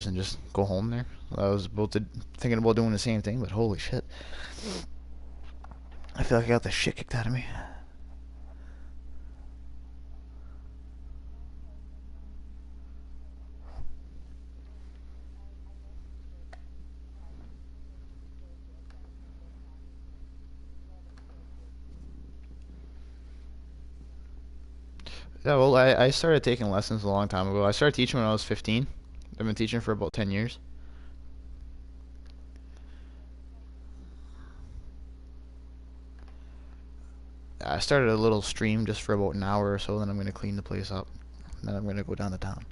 and just go home there. I was thinking about doing the same thing, but holy shit. I feel like I got the shit kicked out of me. Yeah, well, I started taking lessons a long time ago. I started teaching when I was 15. I've been teaching for about 10 years. I started a little stream just for about an hour or so, then I'm going to clean the place up. And then I'm going to go down to town.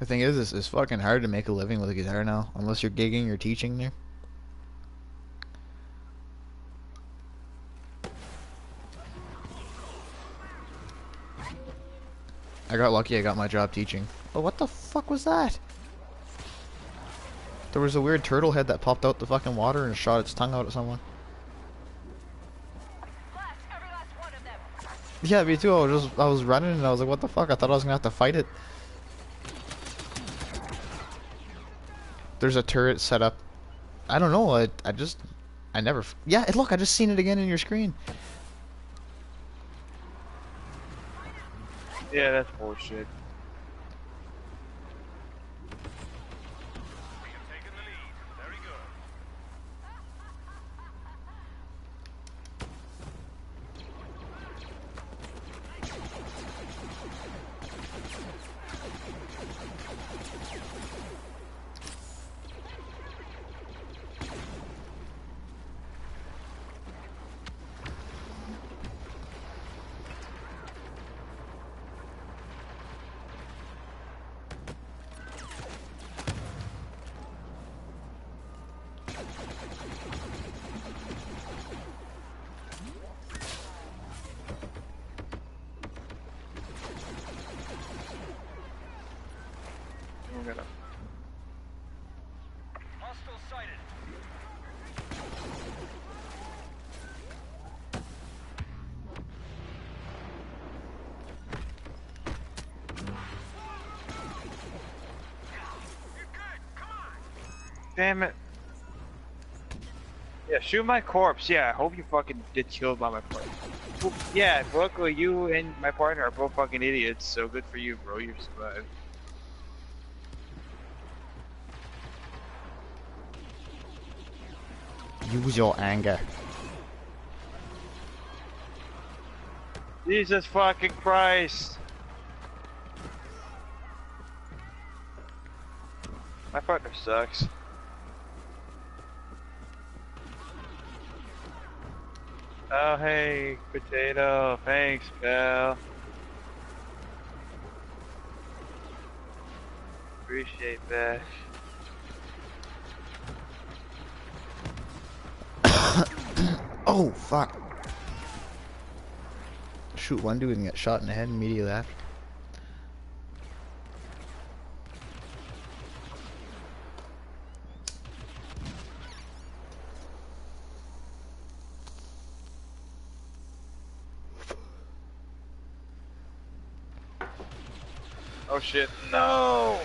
The thing is, it's fucking hard to make a living with a guitar now, unless you're gigging or teaching there. I got lucky, I got my job teaching. Oh, what the fuck was that? There was a weird turtle head that popped out the fucking water and shot its tongue out at someone. Yeah, me too. I was running and I was like, what the fuck? I thought I was gonna have to fight it. There's a turret set up. I don't know. I never. Yeah, look, I just seen it again in your screen. Yeah, that's bullshit. Damn it. Yeah, shoot my corpse. Yeah, I hope you fucking get killed by my partner. Yeah, luckily you and my partner are both fucking idiots, so good for you, bro. You survived. Use your anger. Jesus fucking Christ. My partner sucks. Oh, hey, potato. Thanks, pal. Appreciate that. Oh, fuck. Shoot one dude and get shot in the head immediately after. Oh shit, no!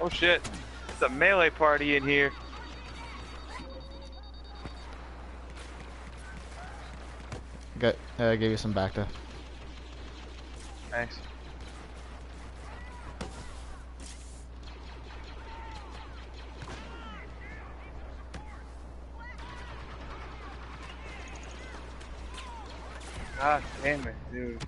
Oh shit, it's a melee party in here. I gave you some back to. Thanks. God damn it, dude.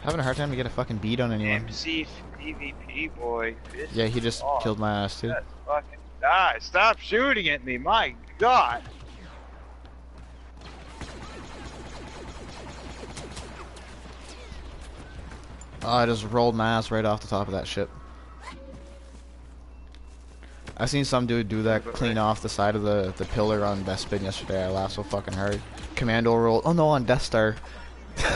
Having a hard time to get a fucking beat on anyone. MC PvP boy. Yeah, he just killed my ass too. That's fucking die. Stop shooting at me, my god. Oh, I just rolled my ass right off the top of that ship. I seen some dude do that clean off the side of the pillar on Bespin yesterday. I laughed so fucking hard. Commando roll. Oh no, on Death Star.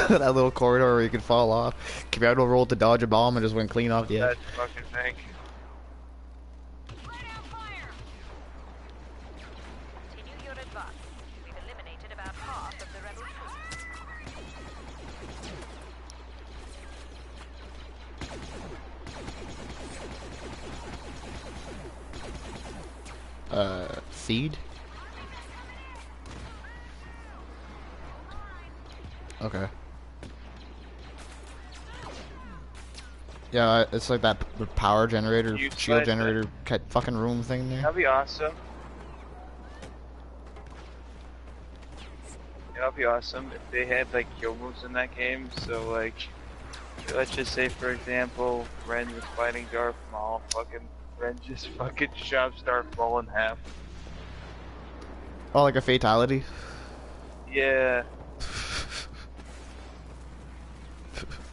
That little corridor where you could fall off. Commando rolled to dodge a bomb and just went clean off the edge. That fucking thing. feed? Okay. Yeah, it's like that the power generator, You shield slice it. generator, fucking room thing there. That'd be awesome. That'd be awesome if they had like kill moves in that game. So like, let's just say for example, Ren was fighting Darth Maul. Fucking Ren just fucking shoves Darth Maul in half. Oh, like a fatality? Yeah.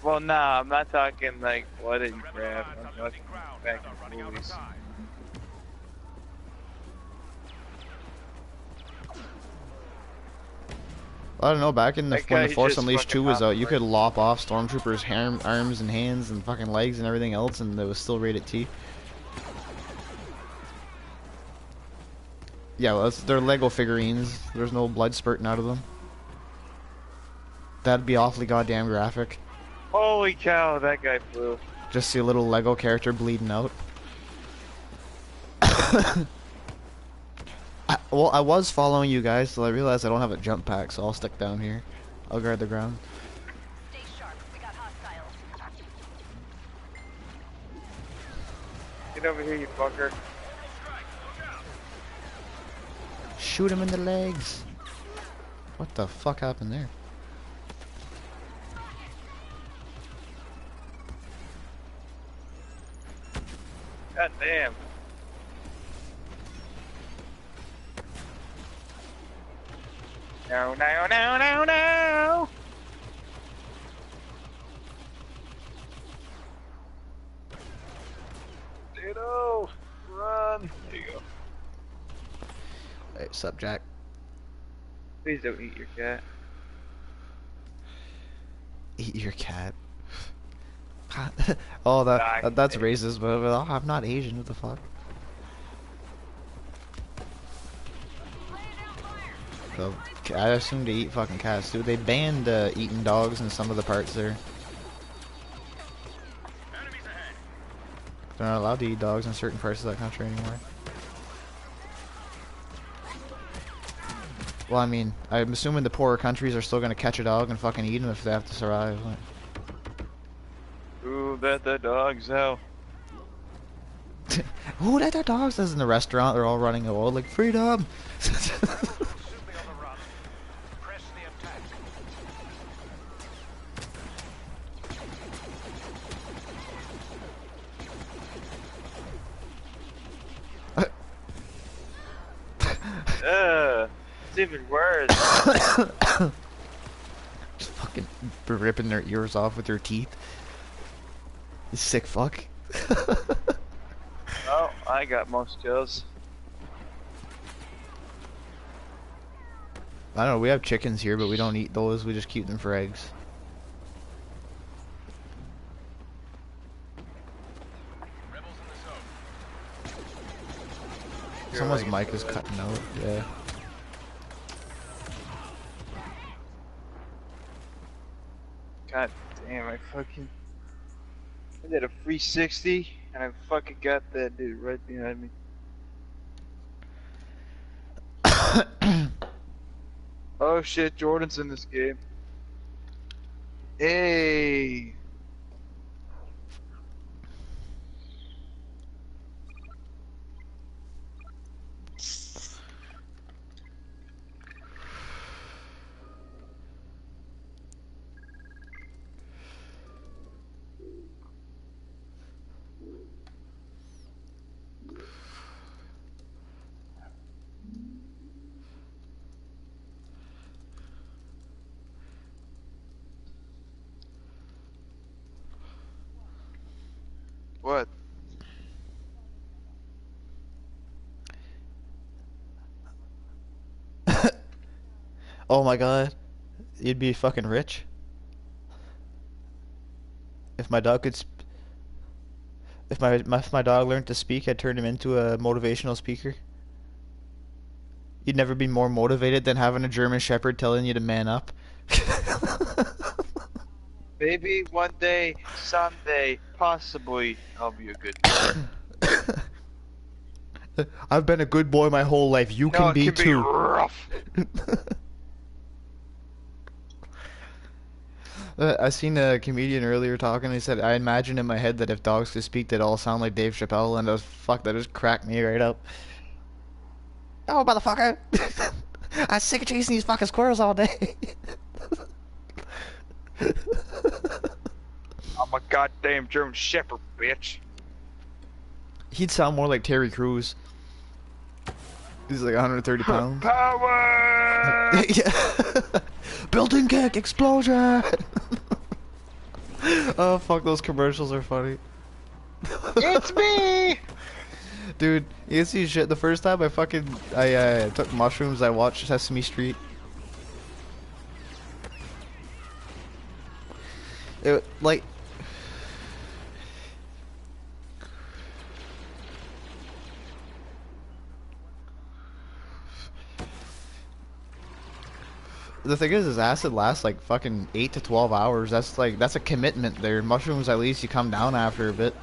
Well, nah, I'm not talking like blood and crap. I'm talking back in the movies. I don't know, back in the That when guy the Force just Unleashed fucking 2 was out, you hopped could lop off stormtroopers' arms and hands and fucking legs and everything else, and it was still rated T. Yeah, well, they're Lego figurines. There's no blood spurting out of them. That'd be awfully goddamn graphic. Holy cow, that guy flew. Just see a little Lego character bleeding out. Well, I was following you guys till I realized I don't have a jump pack, so I'll stick down here. I'll guard the ground. Stay sharp. We got hostiles. Get over here, you fucker. Shoot him in the legs. What the fuck happened there? God damn. No, no, no, no, no! Ditto! Run! There you go. Hey, sup, Jack? Please don't eat your cat. Eat your cat. Oh, that's racist, but I'm not Asian. What the fuck? So, I assume they eat fucking cats, dude. They banned eating dogs in some of the parts there. They're not allowed to eat dogs in certain parts of that country anymore. Well, I mean, I'm assuming the poorer countries are still gonna catch a dog and fucking eat him if they have to survive. Like. Ooh, let the dogs out. Ooh, let the dogs! As in the restaurant, they're all running away like freedom. It's even worse. Just fucking ripping their ears off with their teeth. You sick fuck. Oh, I got most kills. I don't know, we have chickens here, but we don't eat those, we just keep them for eggs. Someone's mic is cutting out, yeah. God damn, I did a 360 and I fucking got that dude right behind me. Oh shit, Jordan's in this game. Hey! What? Oh my god. You'd be fucking rich. If my dog could if my dog learned to speak, I'd turn him into a motivational speaker. You'd never be more motivated than having a German Shepherd telling you to man up. Maybe one day, someday, possibly, I'll be a good guy. I've been a good boy my whole life. You No, can it be can be too. rough. I seen a comedian earlier talking. He said, "I imagine in my head that if dogs could speak, they'd all sound like Dave Chappelle." And that just cracked me right up. Oh, motherfucker! I'm sick of chasing these fucking squirrels all day. I'm a goddamn German Shepherd, bitch. He'd sound more like Terry Crews. He's like 130 pounds. Power! Yeah. Building kick explosion. Oh fuck, those commercials are funny. It's me! Dude, you see shit. The first time I took mushrooms, I watched Sesame Street. It like the thing is acid lasts like fucking 8 to 12 hours. That's a commitment there. Mushrooms, at least you come down after a bit.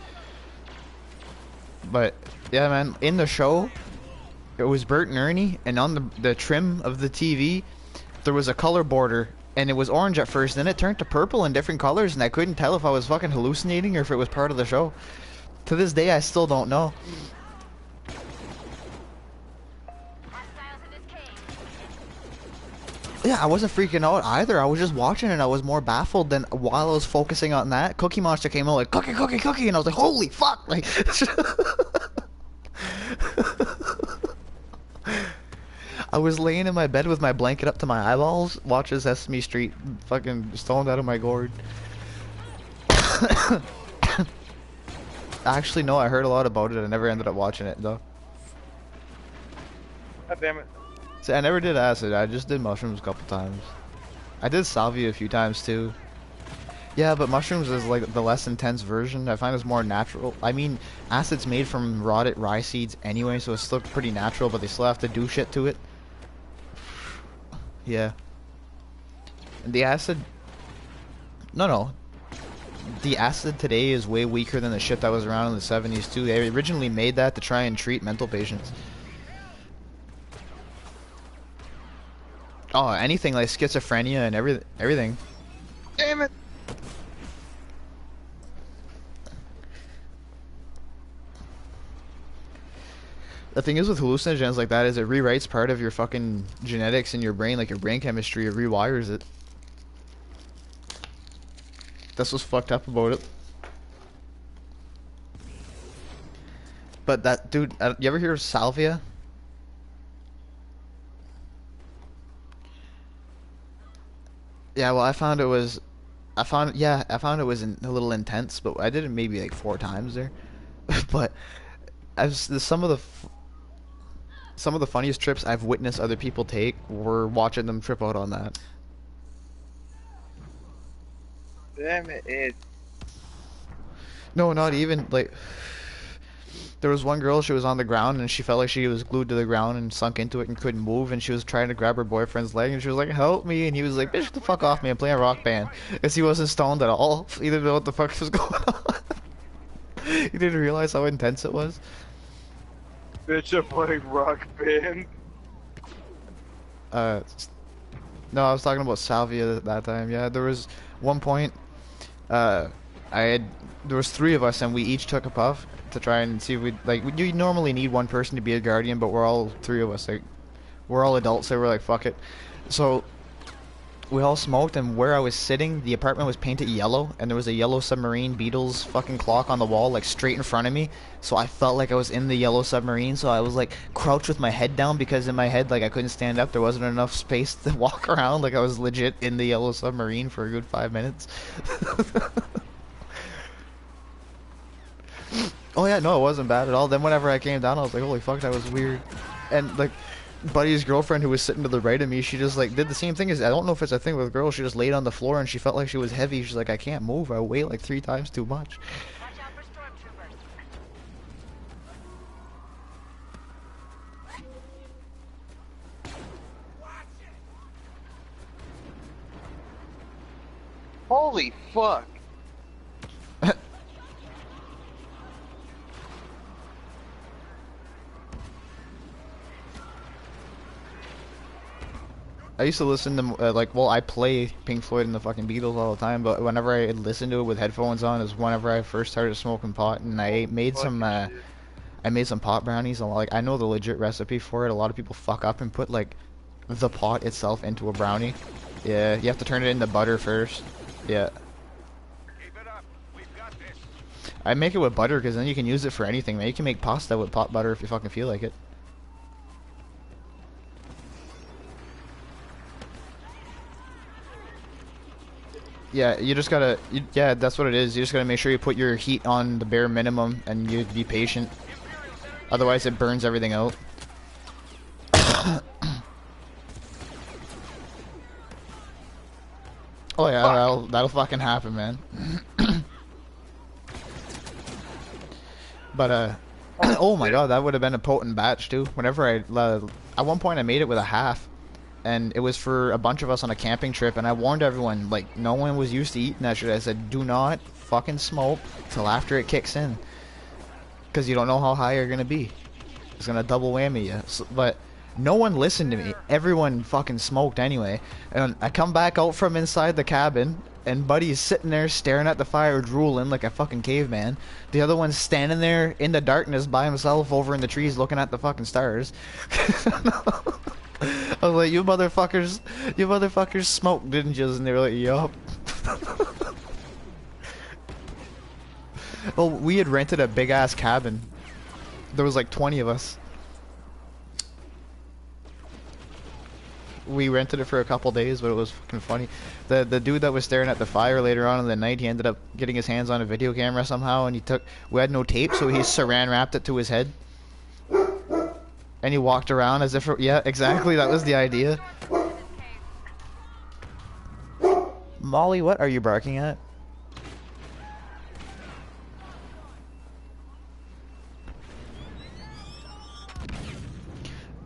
But yeah, man, in the show, it was Bert and Ernie, and on the trim of the TV, there was a color border, and it was orange at first, then it turned to purple in different colors, and I couldn't tell if I was fucking hallucinating or if it was part of the show. To this day, I still don't know. Hostiles in this cave. Yeah, I wasn't freaking out either. I was just watching and I was more baffled than while I was focusing on that. Cookie Monster came out like, cookie, cookie, cookie, and I was like, holy fuck! Like, I was laying in my bed with my blanket up to my eyeballs, watching Sesame Street, fucking stoned out of my gourd. Actually, no, I heard a lot about it. I never ended up watching it, though. God damn it. See, I never did acid. I just did mushrooms a couple times. I did salvia a few times, too. Yeah, but mushrooms is like the less intense version. I find it's more natural. I mean, acid's made from rotted rye seeds anyway, so it's still pretty natural, but they still have to do shit to it. Yeah. The acid... No. The acid today is way weaker than the shit that was around in the 70s, too. They originally made that to try and treat mental patients. Oh, anything like schizophrenia and everything. Damn it! The thing is with hallucinogens like that is it rewrites part of your fucking genetics in your brain, like your brain chemistry. It rewires it. That's what's fucked up about it. But that dude, you ever hear of salvia? Yeah, well, I found it was a little intense, but I did it maybe like 4 times there. But some of the funniest trips I've witnessed other people take were watching them trip out on that. Damn it. No, not even like. There was one girl, she was on the ground and she felt like she was glued to the ground and sunk into it and couldn't move, and she was trying to grab her boyfriend's leg and she was like, help me, and he was like, bitch, get the fuck off me, I'm playing a rock band. Because he wasn't stoned at all. He didn't know what the fuck was going on. He didn't realize how intense it was. Bitch, I'm playing rock band. No, I was talking about salvia that time. Yeah, there was one point, there was 3 of us and we each took a puff to try and see if we you normally need one person to be a guardian, but we're all 3 of us, like, we're all adults, so we're like, fuck it. So we all smoked, and where I was sitting, the apartment was painted yellow, and there was a yellow submarine Beatles fucking clock on the wall, like, straight in front of me. So I felt like I was in the yellow submarine, so I was like crouched with my head down, because in my head, like, I couldn't stand up, there wasn't enough space to walk around. Like, I was legit in the yellow submarine for a good 5 minutes. Oh yeah, no, it wasn't bad at all. Then whenever I came down, I was like, holy fuck, that was weird. And like, Buddy's girlfriend, who was sitting to the right of me, she just like did the same thing as, I don't know if it's a thing with girls, she just laid on the floor and she felt like she was heavy. She's like, I can't move, I weigh like 3 times too much. Watch out for stormtroopers. Holy fuck. I used to listen to like, well, I play Pink Floyd and the fucking Beatles all the time, but whenever I listen to it with headphones on is whenever I first started smoking pot, and Fucking shit. I made some pot brownies. And like, I know the legit recipe for it. A lot of people fuck up and put like the pot itself into a brownie. Yeah, you have to turn it into butter first. Yeah. Keep it up. We've got this. I make it with butter because then you can use it for anything, man. You can make pasta with pot butter if you fucking feel like it. Yeah, you just gotta, yeah, that's what it is. You just gotta make sure you put your heat on the bare minimum and you be patient. Otherwise it burns everything out. Oh yeah, that'll fucking happen, man. But oh my god, that would have been a potent batch too. Whenever at one point I made it with a half, and it was for a bunch of us on a camping trip, and I warned everyone, like, no one was used to eating that shit. I said, do not fucking smoke till after it kicks in, because you don't know how high you're gonna be. It's gonna double whammy you. So, but no one listened to me. Everyone fucking smoked anyway. And I come back out from inside the cabin, and Buddy's sitting there staring at the fire, drooling like a fucking caveman. The other one's standing there in the darkness by himself over in the trees looking at the fucking stars. I was like, you motherfuckers smoked, didn't you? And they were like, yup. Well, we had rented a big ass cabin. There was like 20 of us. We rented it for a couple days, but it was fucking funny. The dude that was staring at the fire later on in the night, he ended up getting his hands on a video camera somehow, and we had no tape, so he saran wrapped it to his head. And he walked around as if, yeah, exactly, that was the idea. Molly, what are you barking at?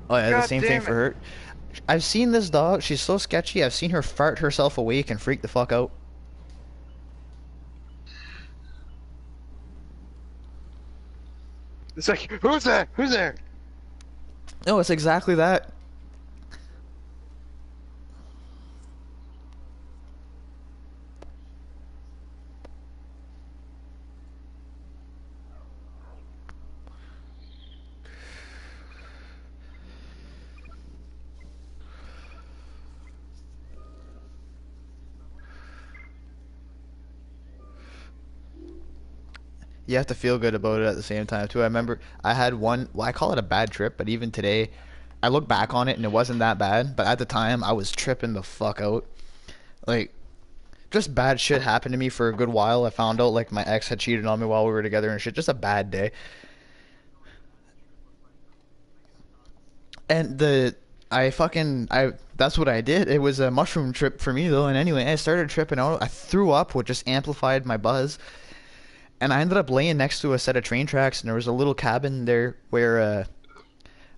Oh yeah, the same thing for her. I've seen this dog, she's so sketchy, I've seen her fart herself awake and freak the fuck out. It's like, who's there? Who's there? No, it's exactly that. You have to feel good about it at the same time too. I remember I had one, well, I call it a bad trip, but even today I look back on it and it wasn't that bad, but at the time I was tripping the fuck out. Like, just bad shit happened to me for a good while. I found out like my ex had cheated on me while we were together and shit. Just a bad day. And that's what I did. It was a mushroom trip for me though. And anyway, I started tripping out. I threw up, which just amplified my buzz. And I ended up laying next to a set of train tracks, and there was a little cabin there where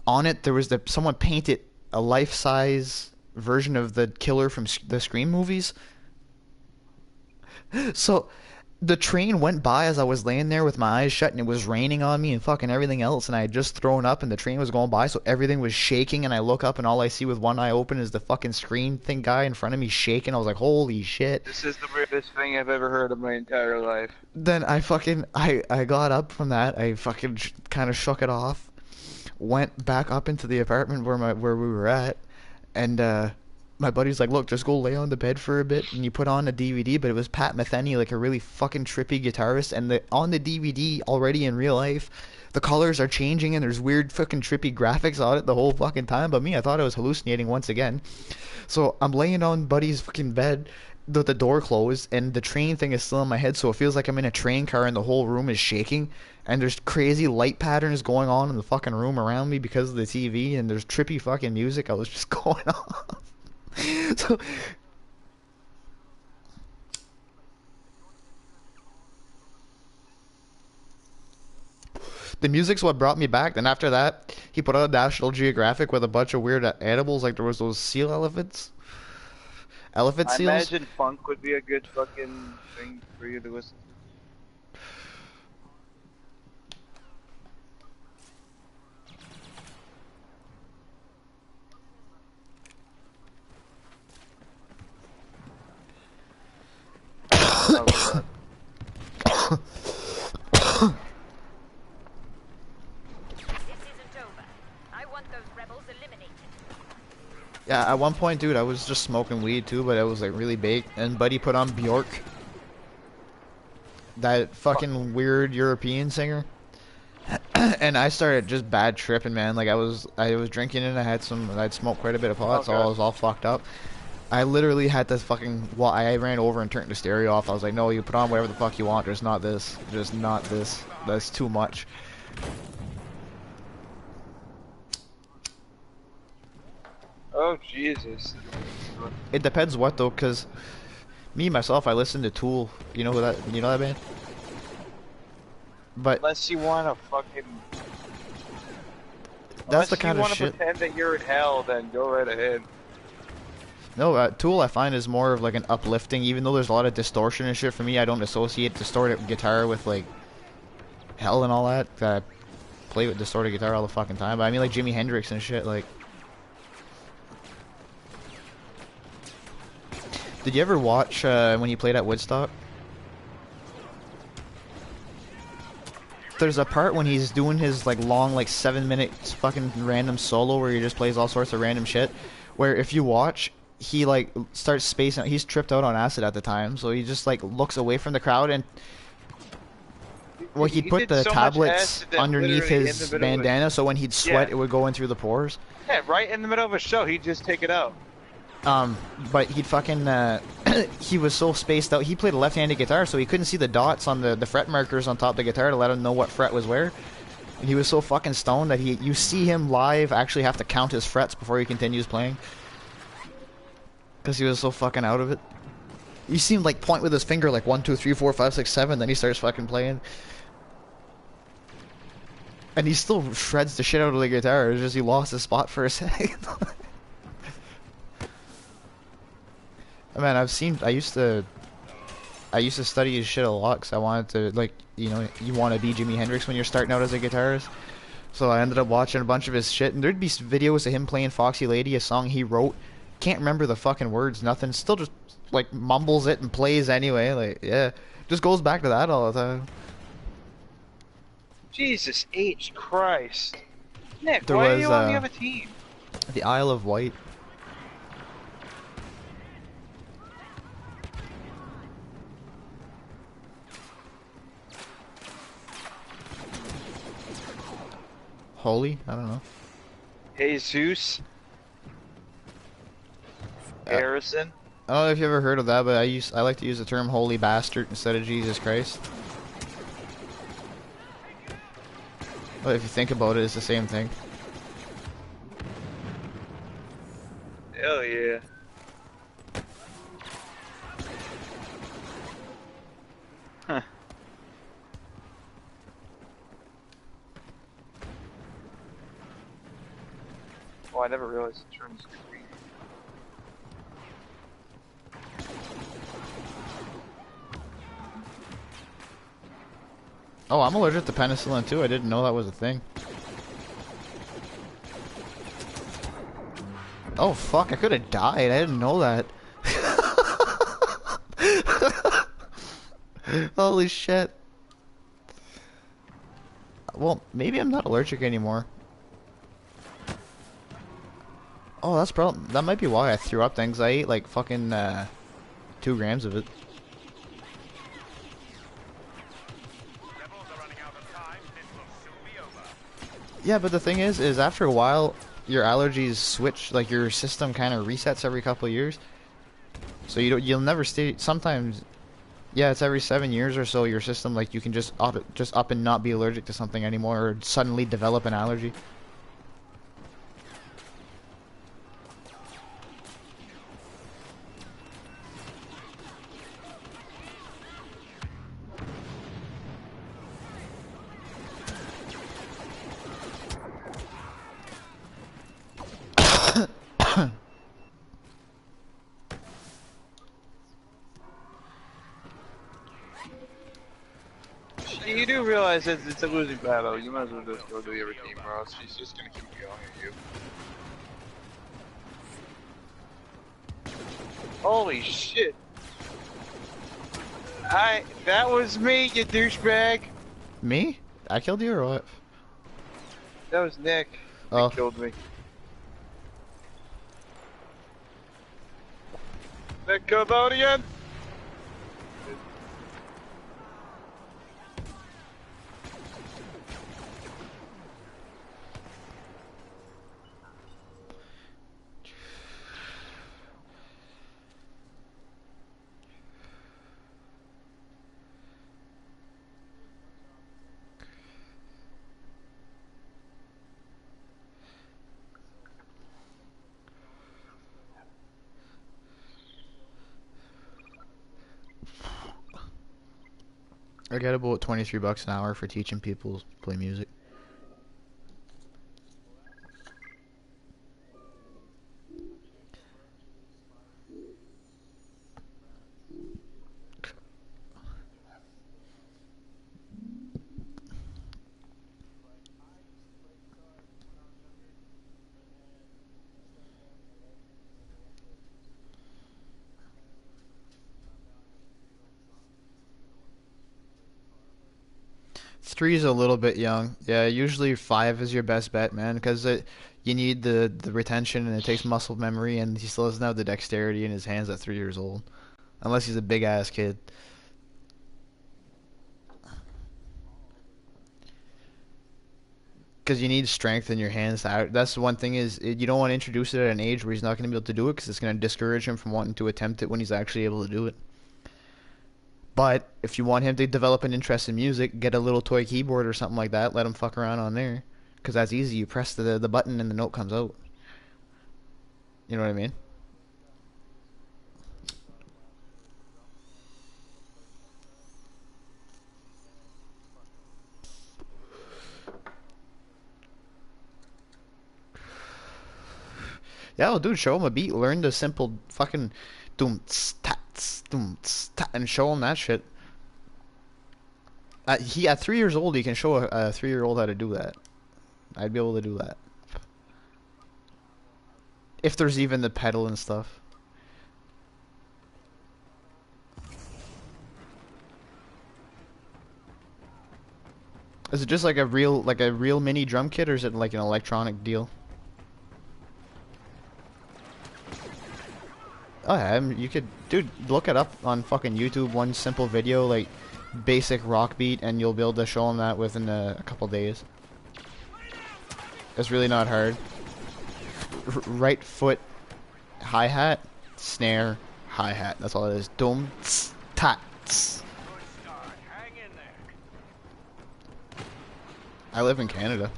on it there was someone painted a life-size version of the killer from the Scream movies. So the train went by as I was laying there with my eyes shut, and it was raining on me and fucking everything else, and I had just thrown up and the train was going by, so everything was shaking, and I look up and all I see with one eye open is the fucking screen thing guy in front of me shaking. I was like, holy shit. This is the weirdest thing I've ever heard of my entire life. Then I got up from that, I fucking kind of shook it off, went back up into the apartment where we were at, and my buddy's like, look, just go lay on the bed for a bit, and you put on a DVD, but it was Pat Metheny, like a really fucking trippy guitarist, and on the DVD already in real life, the colors are changing and there's weird fucking trippy graphics on it the whole fucking time, but me, I thought I was hallucinating once again. So I'm laying on buddy's fucking bed with the door closed, and the train thing is still in my head, so it feels like I'm in a train car and the whole room is shaking, and there's crazy light patterns going on in the fucking room around me because of the TV, and there's trippy fucking music. I was just going off. So the music's what brought me back. Then after that, he put out a National Geographic with a bunch of weird animals, like there was those seal elephants, elephant I seals. imagine funk would be a good fucking thing for you to listen to. Yeah, at one point, dude, I was just smoking weed too, but it was like really big. And Buddy put on Bjork, that fucking weird European singer. And I started just bad tripping, man. Like I was drinking and I'd smoked quite a bit of pot, so I was all fucked up. I literally had this fucking, well, I ran over and turned the stereo off. I was like, no, you put on whatever the fuck you want, just not this. Just not this. That's too much. Oh, Jesus. It depends what though, cause me myself, I listen to Tool. You know that band? But Unless you want to fucking... that's the kind of shit. Unless you want to pretend that you're in hell, then go right ahead. No, Tool I find is more of like an uplifting, even though there's a lot of distortion and shit. For me, I don't associate distorted guitar with like hell and all that. I play with distorted guitar all the fucking time. But I mean like Jimi Hendrix and shit. Like, did you ever watch when he played at Woodstock? There's a part when he's doing his like long, like 7 minutes fucking random solo where he just plays all sorts of random shit. Where if you watch, he like starts spacing out. He's tripped out on acid at the time, so he just like looks away from the crowd and well, he'd put the tablets underneath his bandana, so when he'd sweat, it would go in through the pores. Yeah, right in the middle of a show, he'd just take it out. But he'd fucking, he was so spaced out. He played a left-handed guitar, so he couldn't see the dots on the fret markers on top of the guitar to let him know what fret was where. And he was so fucking stoned that you see him live actually have to count his frets before he continues playing. Because he was so fucking out of it. You see him like point with his finger like 1, 2, 3, 4, 5, 6, 7, then he starts fucking playing. And he still shreds the shit out of the guitar, it's just he lost his spot for a second. Man, I used to study his shit a lot because I wanted to, like, you know, you want to be Jimi Hendrix when you're starting out as a guitarist. So I ended up watching a bunch of his shit, and there'd be videos of him playing Foxy Lady, a song he wrote. Can't remember the fucking words, nothing. Still just, like, mumbles it and plays anyway. Like, yeah. Just goes back to that all the time. Jesus H. Christ. Nick, There why are was, you on the other team? The Isle of Wight. Holy? I don't know. Jesus. Harrison. I don't know if you ever heard of that, but I like to use the term holy bastard instead of Jesus Christ. But if you think about it, it's the same thing. Hell yeah. Huh. Oh, I never realized the terms could be. Oh, I'm allergic to penicillin too. I didn't know that was a thing. Oh fuck, I could have died. I didn't know that. Holy shit. Well, maybe I'm not allergic anymore. Oh, that might be why I threw up then, 'cause I ate like fucking 2 grams of it. Yeah, but the thing is after a while, your allergies switch, like your system kind of resets every couple of years. So you'll never stay, sometimes, yeah, it's every 7 years or so, your system, like you can just up and not be allergic to something anymore, or suddenly develop an allergy. You do realize that it's a losing battle. You might as well just go to the other team, or else she's just gonna keep going at you. Holy shit! That was me, you douchebag. Me? I killed you or what? That was Nick. Oh. Nick killed me. Nickelodeon. I get about 23 bucks an hour for teaching people to play music. Three is a little bit young. Yeah, usually five is your best bet, man, because you need the retention and it takes muscle memory, and he still doesn't have the dexterity in his hands at 3 years old, unless he's a big ass kid. Because you need strength in your hands. That's the one thing is you don't want to introduce it at an age where he's not going to be able to do it, because it's going to discourage him from wanting to attempt it when he's actually able to do it. But if you want him to develop an interest in music, get a little toy keyboard or something like that. Let him fuck around on there, because that's easy. You press the button and the note comes out. You know what I mean? Yeah, well, dude, show him a beat. Learn the simple fucking doom tss, tat, and show him that shit. He at 3 years old, he can show a 3-year-old how to do that. I'd be able to do that if there's even the pedal and stuff. Is it just like a real mini drum kit, or is it like an electronic deal? Oh yeah, you could, dude, look it up on fucking YouTube. One simple video, like basic rock beat, and you'll be able to show them that within a couple days. It's really not hard. Right foot, hi-hat, snare, hi-hat. That's all it is. Dum, tss, tat, tss. I live in Canada.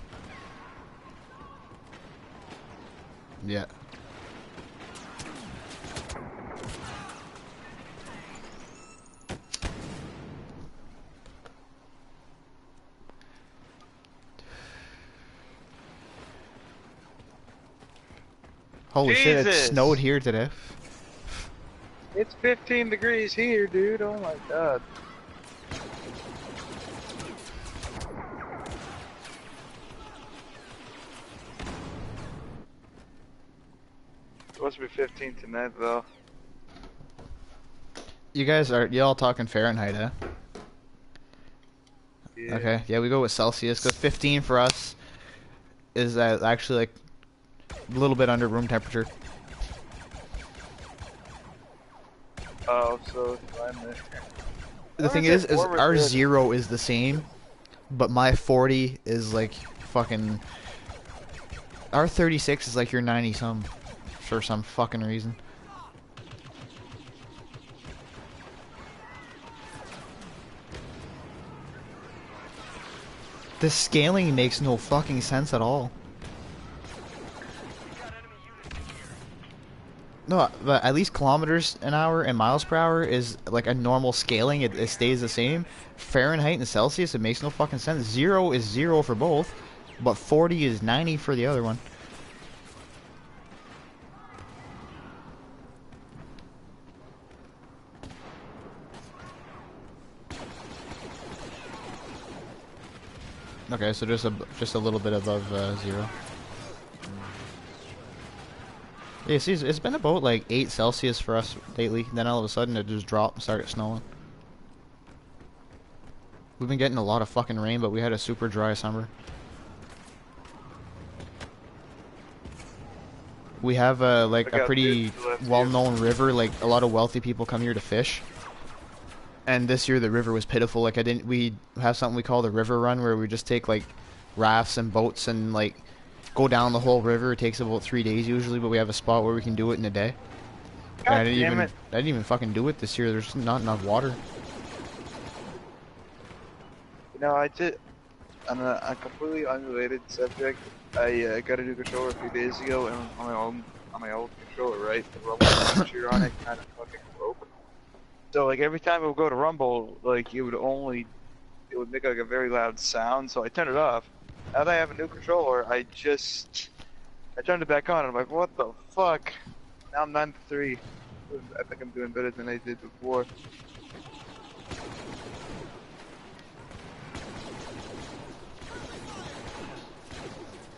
Yeah. Holy shit, it Jesus! snowed here today. It's 15 degrees here, dude. Oh my god. It's supposed to be 15 tonight, though. You all talking Fahrenheit, eh? Yeah. Okay, yeah, we go with Celsius, because 15 for us is actually like a little bit under room temperature. Oh, so I'm there. The thing is our 0 is the same, but my 40 is like fucking... Our 36 is like your 90-some, for some fucking reason. The scaling makes no fucking sense at all. No, but at least kilometers an hour and miles per hour is like a normal scaling. It stays the same. Fahrenheit and Celsius, it makes no fucking sense. 0 is 0 for both, but 40 is 90 for the other one. Okay, so just a little bit above 0. Yeah, see, it's been about like 8 Celsius for us lately. Then all of a sudden it just dropped and started snowing. We've been getting a lot of fucking rain, but we had a super dry summer. we have like I a got pretty boots left here. well-known river. Like a lot of wealthy people come here to fish. And this year the river was pitiful. Like we have something we call the river run, where we just take like rafts and boats and like go down the whole river. It takes about 3 days usually, but we have a spot where we can do it in a day. And God damn it. I didn't even fucking do it this year. There's not enough water. You know, I did. On a completely unrelated subject, I got a new controller a few days ago, and on my old controller, right, the rumble feature on it kind of fucking broke. So like every time it would go to rumble, like it would make like a very loud sound. So I turned it off. Now that I have a new controller, I turned it back on. And I'm like, what the fuck? Now I'm 9-3. I think I'm doing better than I did before.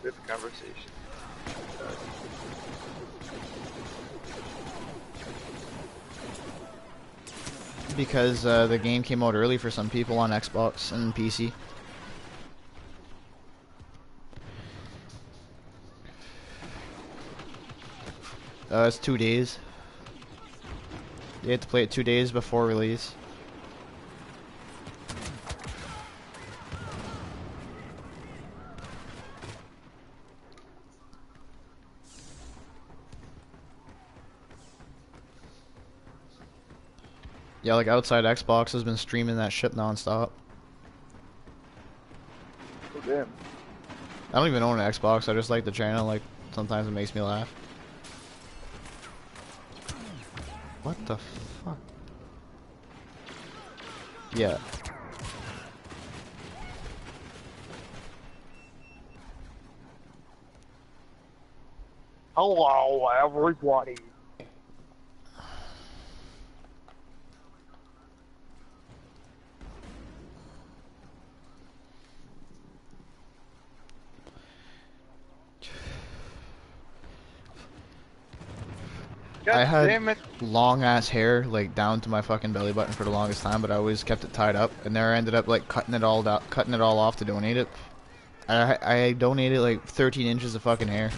Good conversation. Because the game came out early for some people on Xbox and PC. It's 2 days. You have to play it 2 days before release. Yeah, like Outside Xbox has been streaming that shit non-stop. Oh damn. I don't even own an Xbox, I just like the channel, like, sometimes it makes me laugh. What the fuck? Yeah. Hello, everybody. God I had damn it. long ass hair like down to my fucking belly button for the longest time, but I always kept it tied up, and there I ended up like cutting it all off to donate it. I donated like 13 inches of fucking hair.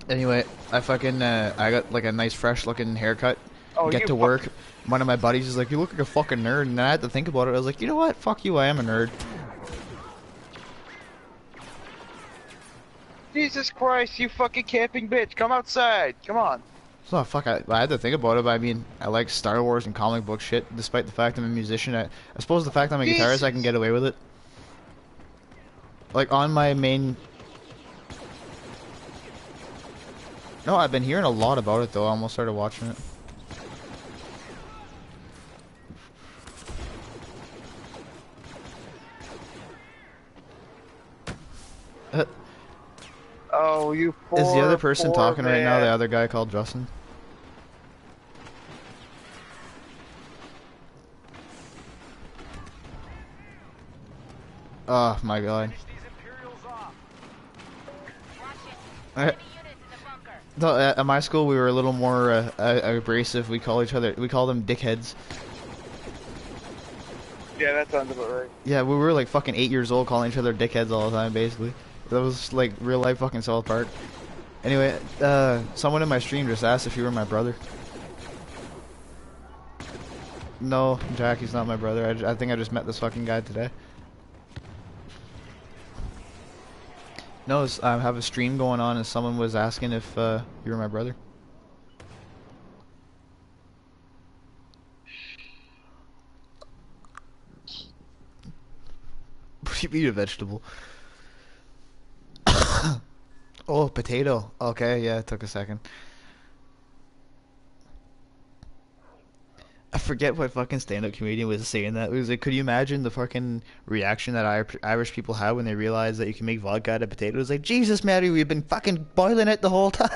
Anyway, I got like a nice fresh looking haircut. Oh, Get you to work. One of my buddies is like, "You look like a fucking nerd," and then I had to think about it. I was like, "You know what? Fuck you. I am a nerd." Jesus Christ, you fucking camping bitch. Come outside. Come on. So fuck, I had to think about it, but I mean, I like Star Wars and comic book shit, despite the fact I'm a musician. I suppose the fact I'm a guitarist, I can get away with it. Like, on my main... No, I've been hearing a lot about it, though. I almost started watching it. Oh, you poor, Is the other person poor talking right now man. the other guy called Justin? Oh my god. Watch it. Enemy units in the bunker. No, at my school we were a little more abrasive. We call them dickheads. Yeah, that sounds about right. Yeah, we were like fucking 8 years old calling each other dickheads all the time, basically. That was like real life fucking South Park. Anyway, someone in my stream just asked if you were my brother. No, Jackie's not my brother. I think I just met this fucking guy today. No, I have a stream going on and someone was asking if you were my brother. You eat a vegetable. Oh, potato. Okay, yeah, it took a second. I forget what fucking stand-up comedian was saying that. It was like, could you imagine the fucking reaction that Irish people had when they realized that you can make vodka out of potatoes? It was like, Jesus, Mary, we've been fucking boiling it the whole time.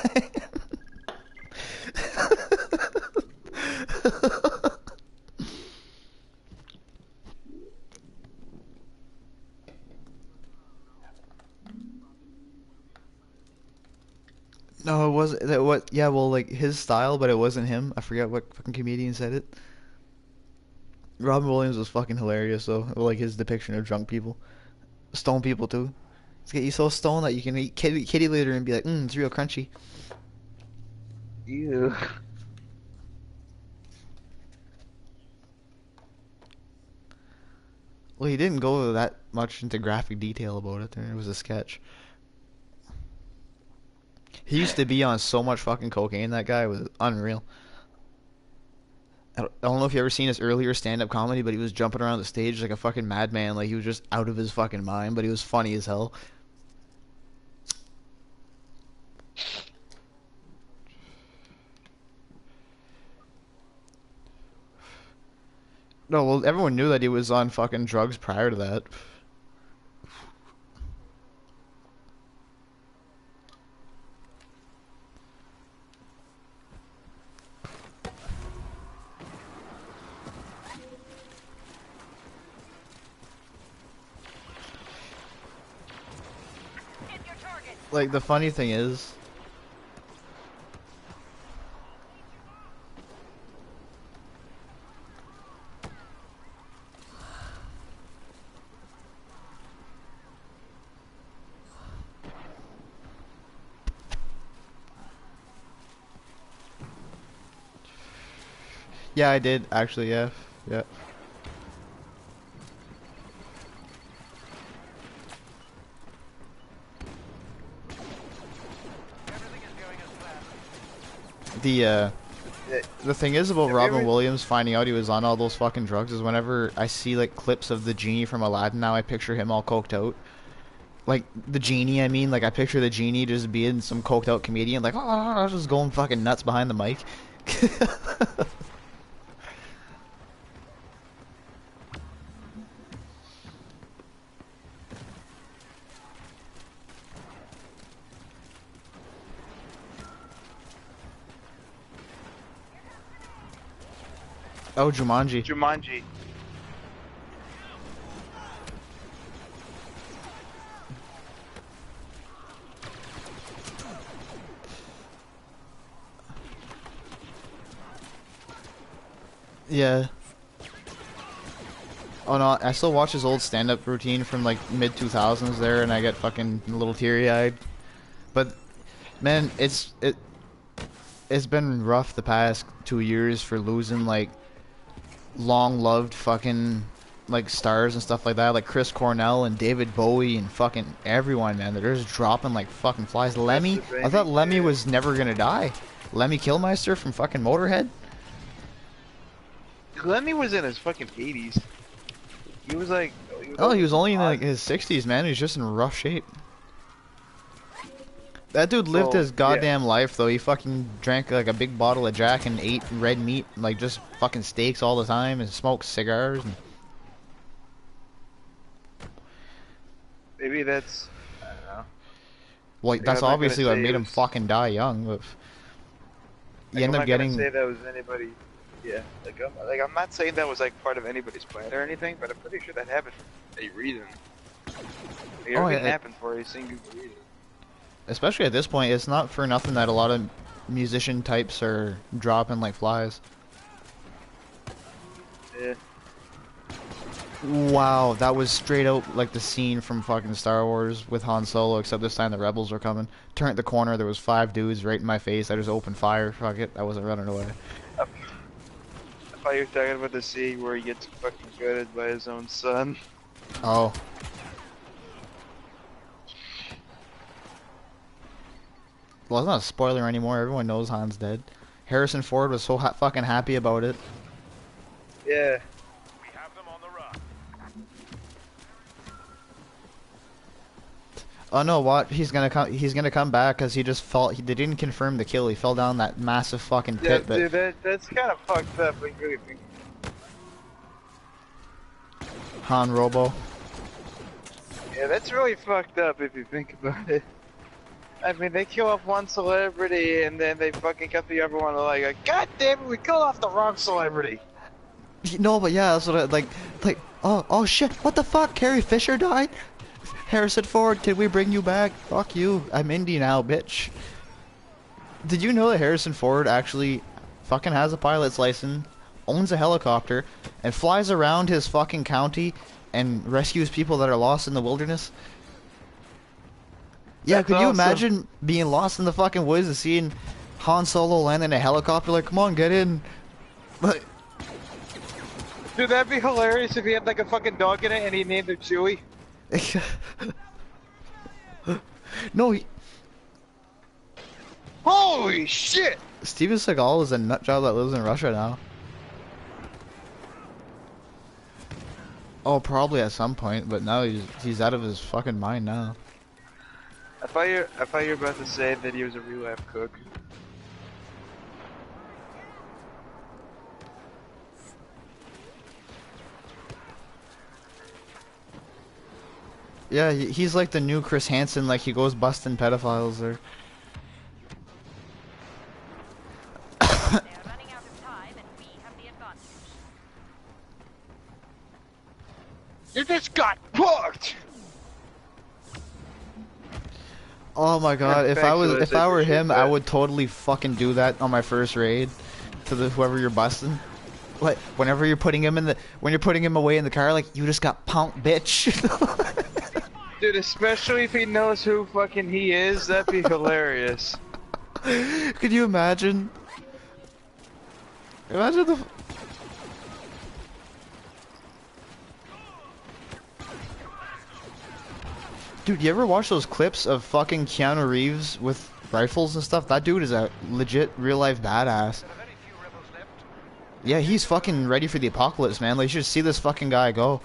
No, it wasn't. That what? Yeah, well, like his style, but it wasn't him. I forget what fucking comedian said it. Robin Williams was fucking hilarious, though. Like his depiction of drunk people, stoned people too. It's get you so stoned that you can eat kitty litter and be like, it's real crunchy. Ew. Well, he didn't go that much into graphic detail about it. It was a sketch. He used to be on so much fucking cocaine. That guy was unreal. I don't know if you ever seen his earlier stand-up comedy, but he was jumping around the stage like a fucking madman. Like he was just out of his fucking mind, but he was funny as hell. No, well, everyone knew that he was on fucking drugs prior to that. Hit your target. Like, the funny thing is, yeah, I did actually. Yeah, yeah. Everything is going as planned. The thing is about Have you Robin ever- Williams finding out he was on all those fucking drugs is whenever I see like clips of the genie from Aladdin now, I picture him all coked out. Like the genie, I mean, like I picture the genie just being some coked out comedian, like just going fucking nuts behind the mic. Oh, Jumanji. Jumanji. Yeah. Oh no, I still watch his old stand-up routine from like mid 2000s there, and I get fucking a little teary-eyed. But man, it's been rough the past 2 years for losing like long-loved fucking like stars and stuff like that, like Chris Cornell and David Bowie and fucking everyone, man. They're just dropping like fucking flies. Lemmy, I thought Lemmy was never gonna die. Lemmy Kilmister from fucking Motorhead. Lemmy was in his fucking 80s. He was like. Oh, he was only in like his 60s, man. He's just in rough shape. That dude lived Well, his goddamn life, though. He fucking drank like a big bottle of Jack and ate red meat, like just fucking steaks all the time, and smoked cigars. And... Maybe that's. I don't know. well, Like, that's I'm not gonna obviously what say made it him was- fucking die young. But you Like, end I'm up not getting. gonna say that was anybody. Yeah, I'm not saying that was like part of anybody's plan or anything, but I'm pretty sure that happened for a reason. Like, Oh, everything yeah, happened for a single reason. Especially at this point, it's not for nothing that a lot of musician types are dropping like flies. Yeah. Wow, that was straight out like the scene from fucking Star Wars with Han Solo, except this time the rebels were coming. Turned the corner, there was 5 dudes right in my face. I just opened fire. Fuck it, I wasn't running away. I thought you were talking about the scene where he gets fucking gutted by his own son. Oh. Well, it's not a spoiler anymore. Everyone knows Han's dead. Harrison Ford was so fucking happy about it. Yeah. We have them on the run. Oh no, what? He's gonna come. He's gonna come back because he just fell. They didn't confirm the kill. He fell down that massive fucking Yeah, pit. But dude, that's kind of fucked up. Like, really think. Han Robo. Yeah, that's really fucked up if you think about it. I mean, they kill off one celebrity and then they fucking cut the other one. Like, God damn it, we killed off the wrong celebrity. No, but yeah, that's what I like. Oh shit! What the fuck? Carrie Fisher died. Harrison Ford, can we bring you back? Fuck you. I'm indie now, bitch. Did you know that Harrison Ford actually fucking has a pilot's license, owns a helicopter, and flies around his fucking county and rescues people that are lost in the wilderness? Yeah, That's could you awesome. imagine being lost in the fucking woods and seeing Han Solo landing a helicopter, like, come on, get in. Like, Dude, that'd be hilarious if he had like a fucking dog in it and he named it Chewie. no, Holy shit! Steven Seagal is a nutjob that lives in Russia now. Oh, probably at some point, but now he's out of his fucking mind now. I thought you were about to say that he was a real life cook. Yeah, he's like the new Chris Hansen, like he goes busting pedophiles or. They're running out of time, and we have the advantage. You just got cooked! Oh my god, if I were him, that. I would totally fucking do that on my first raid to the whoever you're busting. Like whenever you're putting him when you're putting him away in the car, like you just got punked, bitch. Dude, especially if he knows who fucking he is, that'd be hilarious. Could you imagine? Imagine the. Dude, you ever watch those clips of fucking Keanu Reeves with rifles and stuff? That dude is a legit real-life badass. Yeah, he's fucking ready for the apocalypse, man. Like, you should see this fucking guy go.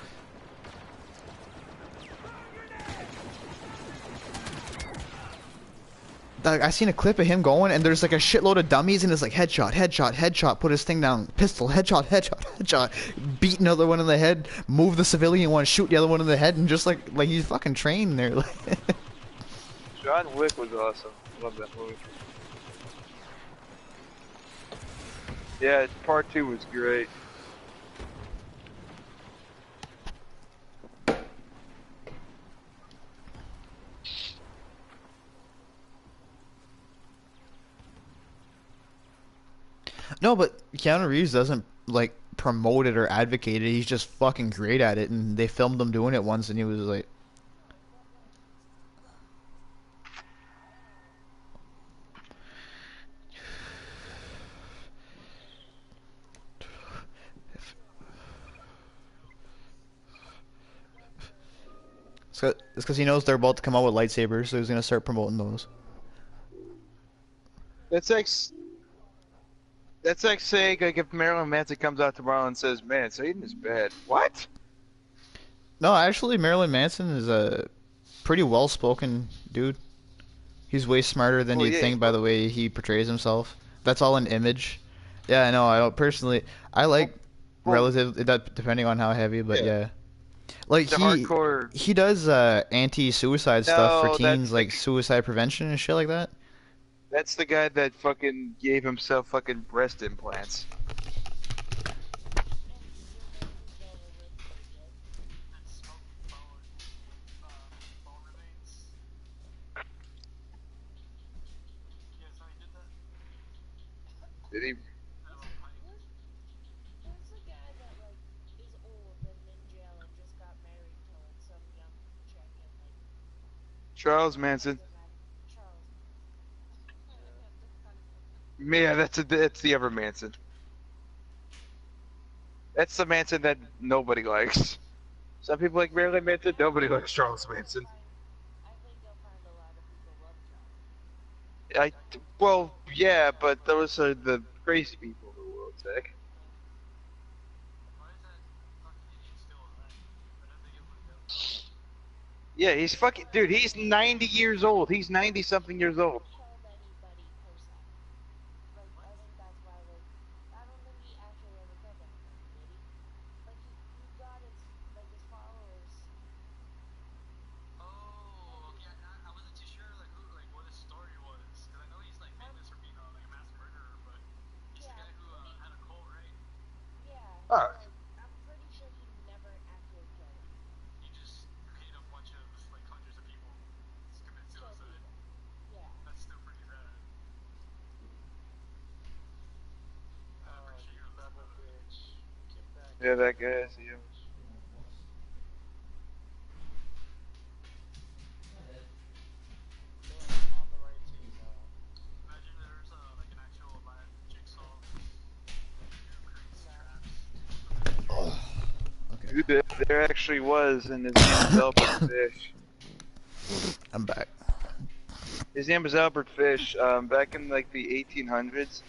Like, I seen a clip of him going, and there's like a shitload of dummies, and it's like headshot, headshot, headshot, put his thing down, pistol, headshot, headshot, headshot, beat another one in the head, move the civilian one, shoot the other one in the head, and just like he's fucking trained there. John Wick was awesome. Love that movie. Yeah, part 2 was great. No, but Keanu Reeves doesn't like promote it or advocate it. He's just fucking great at it, and they filmed him doing it once, and he was like. It's because he knows they're about to come out with lightsabers, so he's gonna start promoting those. That's like saying like if Marilyn Manson comes out tomorrow and says, "Man, Satan is bad." What? No, actually, Marilyn Manson is a pretty well-spoken dude. He's way smarter than Well, you'd yeah, think by the way he portrays himself. That's all an image. Yeah, I know. I don't personally. I like relative that depending on how heavy, but yeah. Like the hardcore. he does anti-suicide stuff for No, teens, like suicide prevention and shit like that. That's the guy that fucking gave himself fucking breast implants. Did he? There's a guy that like is old and in jail and just got married to like some young chick and like Charles Manson. Charles. Yeah, that's the other Manson. That's the Manson that nobody likes. Some people like Marilyn Manson. Nobody likes Charles Manson. I think you'll find a lot of people love Charles. Well, yeah, but those are the crazy people in the world, Zach. Yeah, he's fucking dude. He's 90 years old. He's 90 something years old. Called anybody Cossack. Like I think that's why like I don't think he actually ever killed anybody, did he? Like he got his like his followers. Oh, okay. I wasn't too sure like who like what his story was because I know he's like famous for being like a mass murderer, but he's the guy who had a cult, right? Yeah. Alright. Like, I'm pretty sure he never actually killed him. He just created a bunch of like hundreds of people to commit Killed suicide. people. Yeah. That's still pretty sad. I appreciate your listening. Yeah, that guy. See him. Imagine there's like Dude, there actually was, and his name was Albert Fish. I'm back. His name was Albert Fish. Back in like the 1800s,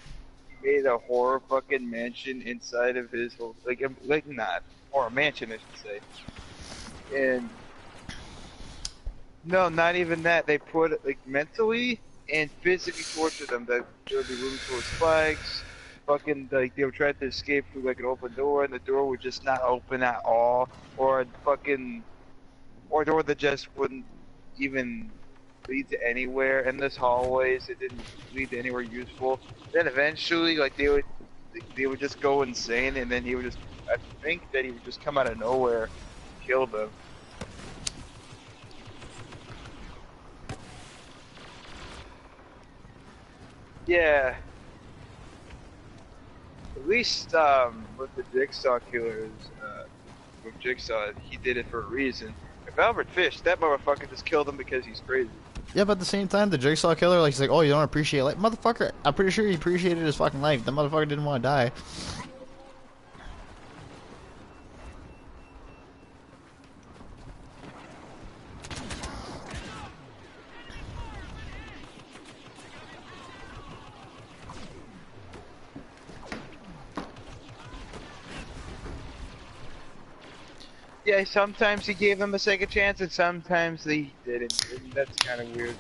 he made a horror fucking mansion inside of his whole, like not horror mansion, I should say. And no, not even that. They put like mentally and physically tortured them. That they would be moving towards flags. Fucking like they would try to escape through like an open door, and the door would just not open at all, or a door that just wouldn't even lead to anywhere. In this hallways, it didn't lead to anywhere useful. Then eventually, like they would just go insane, and then he would just, I think that he would just come out of nowhere, and kill them. Yeah. At least with the Jigsaw killers, with Jigsaw, he did it for a reason. If Albert Fish, that motherfucker just killed him because he's crazy. Yeah, but at the same time, the Jigsaw killer, like, he's like, oh, you don't appreciate life. Motherfucker, I'm pretty sure he appreciated his fucking life. The motherfucker didn't want to die. Yeah, sometimes he gave him a second chance, and sometimes he didn't. And that's kind of weird.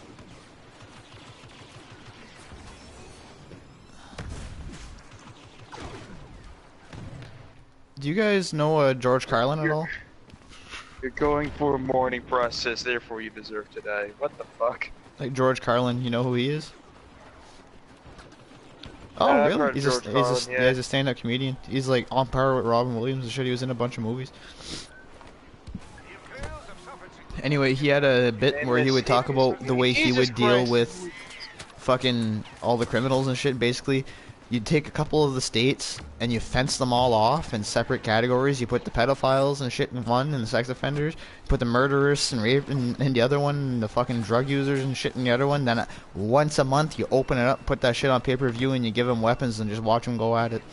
Do you guys know George Carlin at all? You're going for a mourning process, therefore you deserve to die. What the fuck? Like George Carlin, you know who he is? Oh, I've really? heard He's George a Carlin, yeah. he's a stand-up comedian. He's like on par with Robin Williams and shit. He was in a bunch of movies. Anyway, he had a bit where he would talk about the way he would deal with fucking all the criminals and shit. Basically, you'd take a couple of the states and you fence them all off in separate categories. You put the pedophiles and shit in one, and the sex offenders. You put the murderers and rape in the other one, and the fucking drug users and shit in the other one. Then once a month, you open it up, put that shit on pay-per-view, and you give them weapons and just watch them go at it.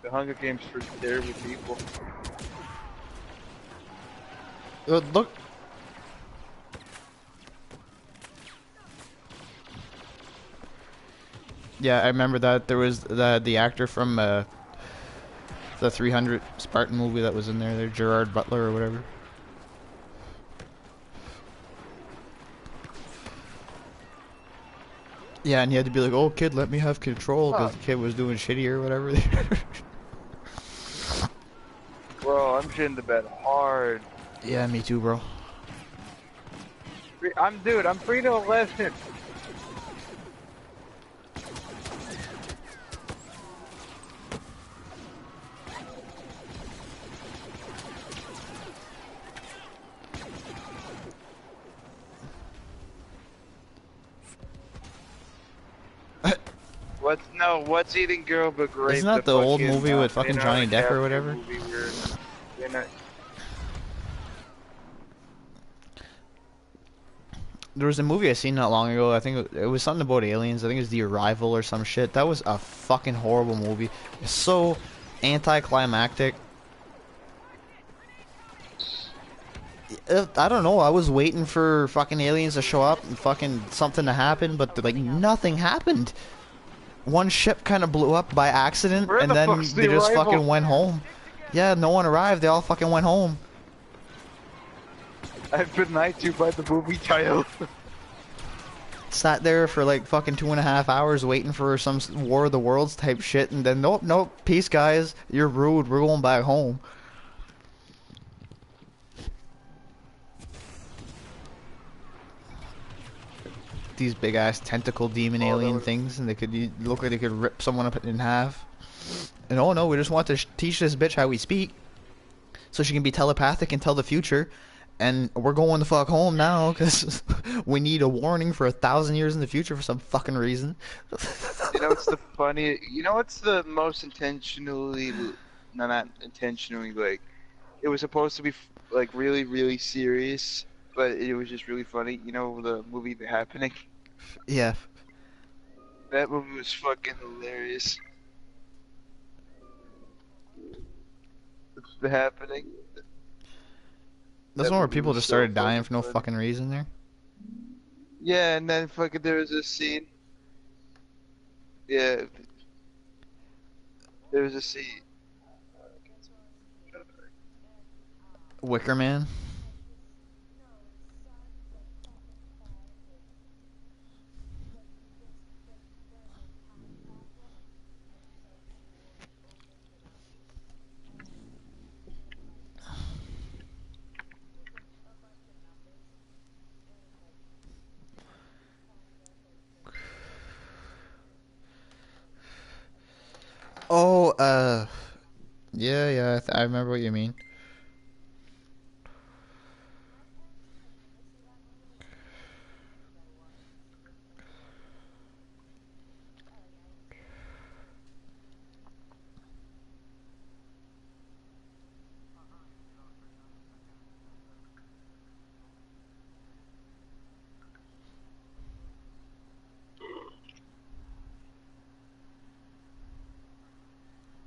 The Hunger Games for terrible people. Look. Yeah, I remember that. There was the actor from the 300 Spartan movie that was in there, Gerard Butler or whatever. Yeah, and he had to be like, oh, kid, let me have control, because the kid was doing shitty or whatever. Bro, I'm shitting the bed hard. Yeah, me too, bro. I'm 3 to 11. What's eating girl but grape? Isn't that the old movie with fucking Johnny Depp or whatever? There was a movie I seen not long ago. I think it was something about aliens. I think it was The Arrival or some shit. That was a fucking horrible movie. It's so anticlimactic. I don't know. I was waiting for fucking aliens to show up and fucking something to happen, but like nothing happened. One ship kind of blew up by accident, and then they just fucking went home. Yeah, no one arrived. They all fucking went home. I've been lied to by the movie title. Sat there for like fucking 2.5 hours waiting for some War of the Worlds type shit, and then nope, peace guys, you're rude, we're going back home. These big ass tentacle demon alien things, and they could look like they could rip someone up in half. And oh no, we just want to teach this bitch how we speak, so she can be telepathic and tell the future. And we're going the fuck home now, because we need a warning for 1,000 years in the future for some fucking reason. You know what's the funny? You know what's the most intentionally, no, not intentionally, like, it was supposed to be like really, really serious, but it was just really funny. You know the movie The Happening? Yeah. That movie was fucking hilarious. It's been happening. That's That one where movie people was just so started dying fucking for no funny. fucking reason there. Yeah, and then fucking there was a scene. Yeah, there was a scene. Wicker Man. Oh, yeah, yeah, I remember what you mean.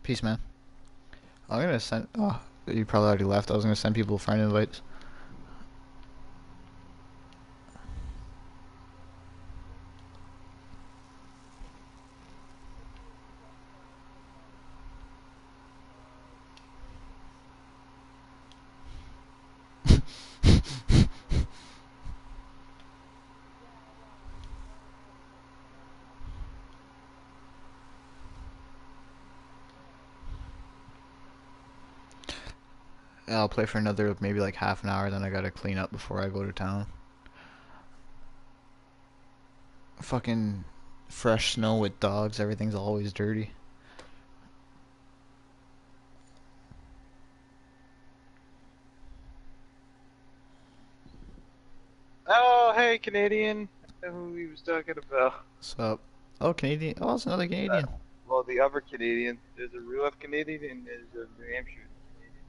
Peace, man. I'm gonna send. Oh, you probably already left. I was gonna send people friend invites. Yeah, I'll play for another maybe like half an hour. Then I gotta clean up before I go to town. Fucking fresh snow with dogs. Everything's always dirty. Oh, hey, Canadian. I know who he was talking about. So, oh, Canadian. Oh, it's another Canadian. Well, the other Canadian. There's a real life Canadian and there's a New Hampshire Canadian.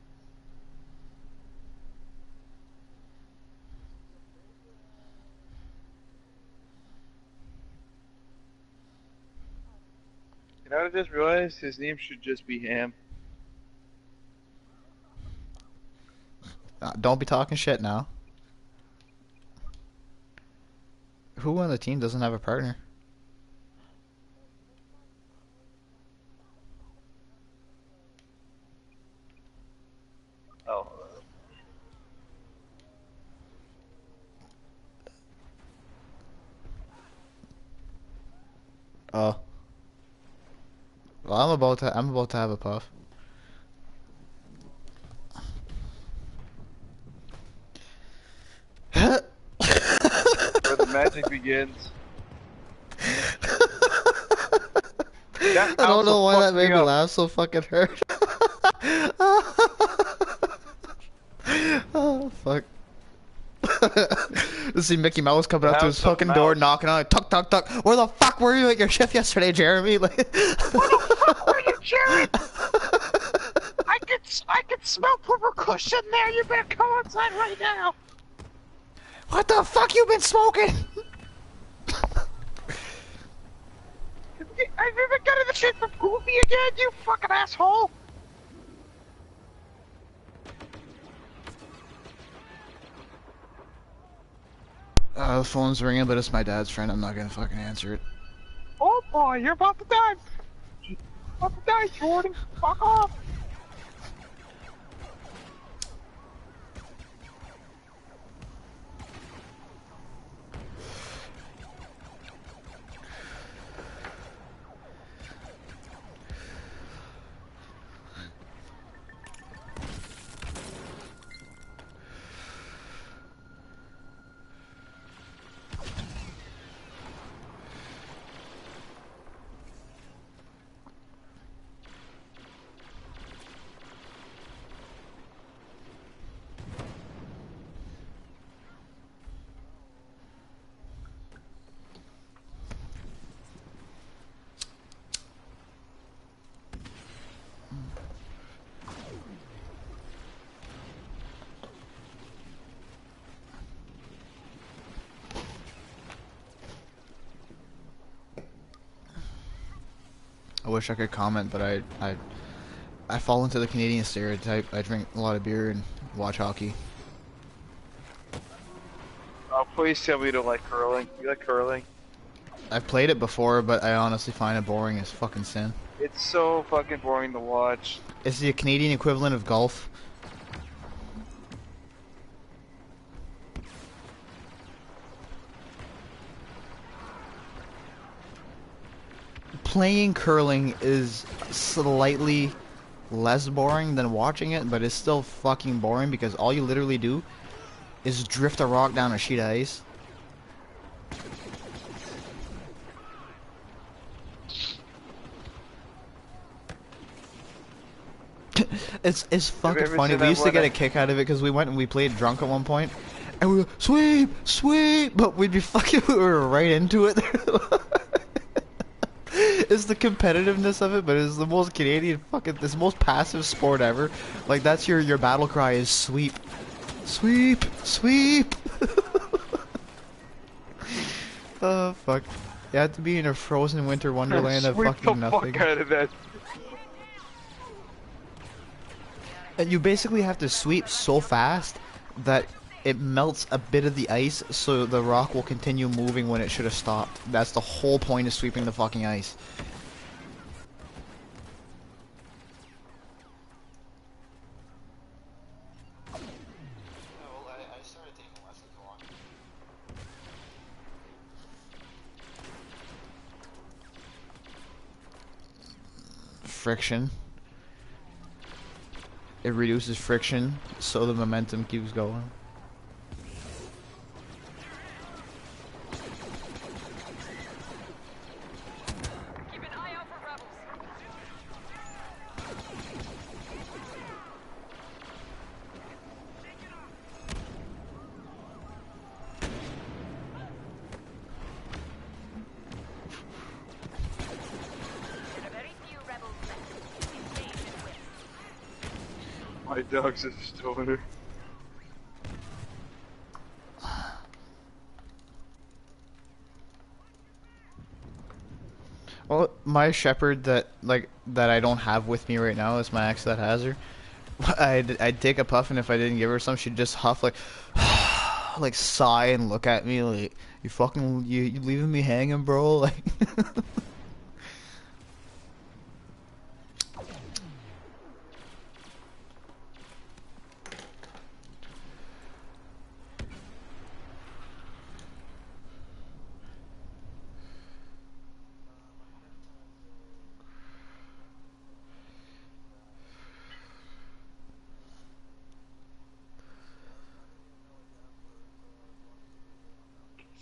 You know what I just realized? His name should just be Ham. Don't be talking shit now. Who on the team doesn't have a partner? Oh. Oh. Well, I'm about to have a puff. Where the magic begins. That I don't also know why that fucked made me me up. laugh so fucking hard. Oh fuck. To see Mickey Mouse coming The up to his House of fucking door, Mouse. knocking on it, tuck tuck tuck. Where the fuck were you at your shift yesterday, Jeremy? Like, Where the fuck were you, Jared? I could smell purple cushion there. You better come outside right now. what the fuck you been smoking? I've even got the shit from Goofy again, you fucking asshole. The phone's ringing, but it's my dad's friend. I'm not gonna fucking answer it. Oh boy, you're about to die. You're about to die, Jordan. Fuck off. I wish I could comment, but I I fall into the Canadian stereotype. I drink a lot of beer and watch hockey. Oh, please tell me you don't like curling. You like curling? I've played it before, but I honestly find it boring as fucking sin. It's so fucking boring to watch. It's the Canadian equivalent of golf. Playing curling is slightly less boring than watching it, but it's still fucking boring because all you literally do is drift a rock down a sheet of ice. It's fucking funny. We used to get a kick out of it because we went and we played drunk at one point, and we were sweep, sweep, but we'd be fucking we were right into it. It's the competitiveness of it, but it's the most Canadian fucking, it's the most passive sport ever. Like that's your battle cry is sweep, sweep, sweep. Oh fuck! You have to be in a frozen winter wonderland of fucking nothing. Fuck out of that. And you basically have to sweep so fast that it melts a bit of the ice, so the rock will continue moving when it should have stopped. That's the whole point of sweeping the fucking ice. Friction. It reduces friction, so the momentum keeps going. Keep an eye out for rebels. There are very few rebels left. Engage and win. My dog's a stoner. Well, my shepherd that I don't have with me right now is my ex that has her. I'd take a puff, and if I didn't give her some, she'd just huff like, like sigh and look at me like, you leaving me hanging, bro? Like.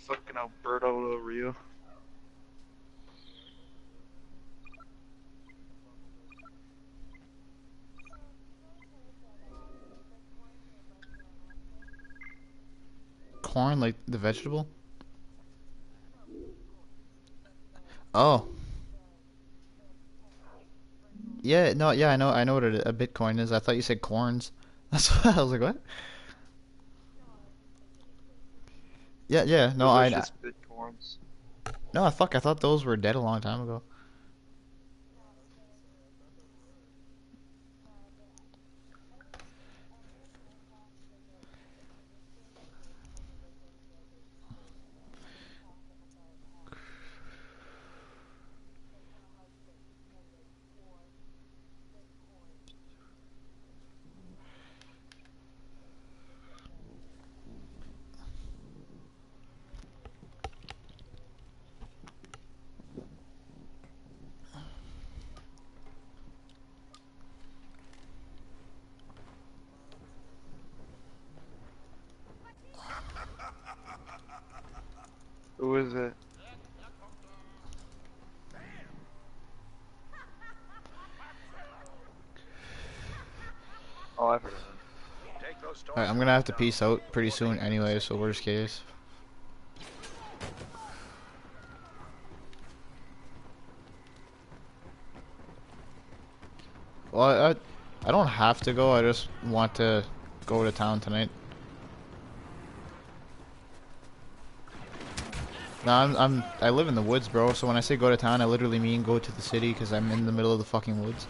Fucking Alberto Del Rio. Corn, like the vegetable? Oh. Yeah, no, yeah, I know what a Bitcoin is. I thought you said corns. That's what I was like, what? Yeah, no, Delicious bitcoins. no, fuck, I thought those were dead a long time ago. Who is it? Oh, I've heard of him. Take those storms. Alright, I'm gonna have to peace out pretty soon anyway, so worst case. Well, I don't have to go, I just want to go to town tonight. No, I live in the woods, bro, so when I say go to town, I literally mean go to the city, because I'm in the middle of the fucking woods.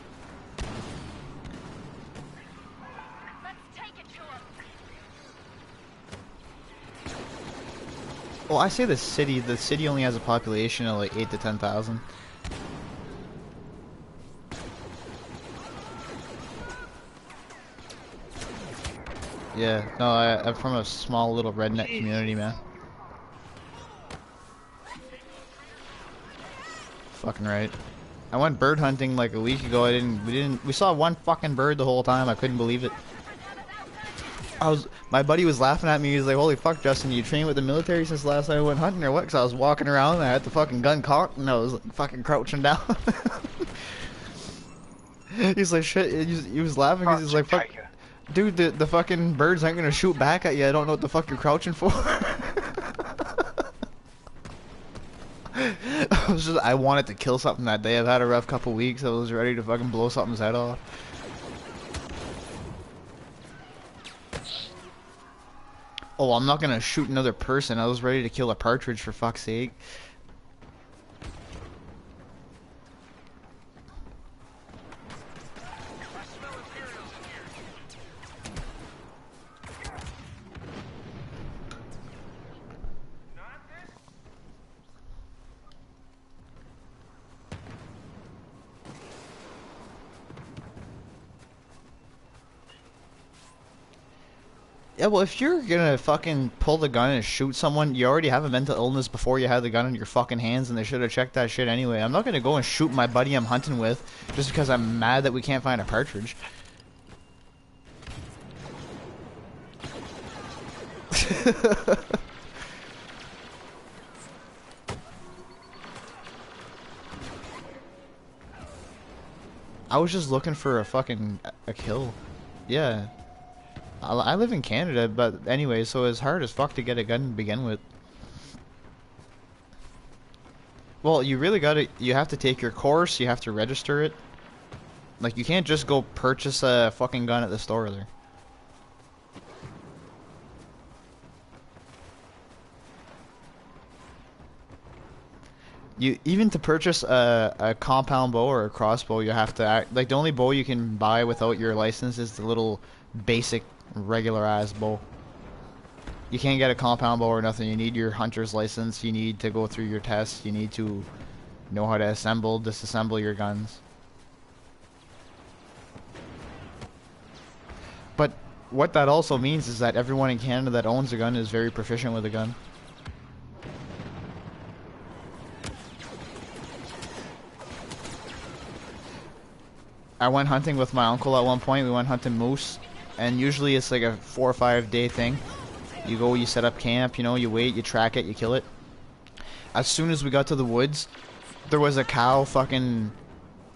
Well, I say the city. The city only has a population of like 8 to 10,000. Yeah, no, I'm from a small little redneck community, man. Fucking right. I went bird hunting like a week ago. We saw one fucking bird the whole time. I couldn't believe it. My buddy was laughing at me. He was like, "Holy fuck, Justin, you trained with the military since last time I went hunting or what?" Because I was walking around and I had the fucking gun cocked and I was like, fucking crouching down. He's like, shit. He was laughing because he's like, fuck. Dude, the fucking birds aren't gonna shoot back at you. I don't know what the fuck you're crouching for. I wanted to kill something that day. I've had a rough couple weeks. I was ready to fucking blow something's head off. Oh, I'm not gonna shoot another person. I was ready to kill a partridge for fuck's sake. Yeah, well, if you're gonna fucking pull the gun and shoot someone, you already have a mental illness before you have the gun in your fucking hands, and they should have checked that shit anyway. I'm not gonna go and shoot my buddy I'm hunting with just because I'm mad that we can't find a partridge. I was just looking for a kill. Yeah. I live in Canada, but anyway, so it's hard as fuck to get a gun to begin with. Well, you have to take your course, you have to register it. Like, you can't just go purchase a fucking gun at the store there. Even to purchase a compound bow or a crossbow, you have to like, the only bow you can buy without your license is the little basic regular ass bow. You can't get a compound bow or nothing. You need your hunter's license. You need to go through your tests. You need to know how to disassemble your guns. But what that also means is that everyone in Canada that owns a gun is very proficient with a gun. I went hunting with my uncle at one point. We went hunting moose. And usually it's like a 4 or 5 day thing. You go, you set up camp, you know, you wait, you track it, you kill it. As soon as we got to the woods, there was a cow fucking...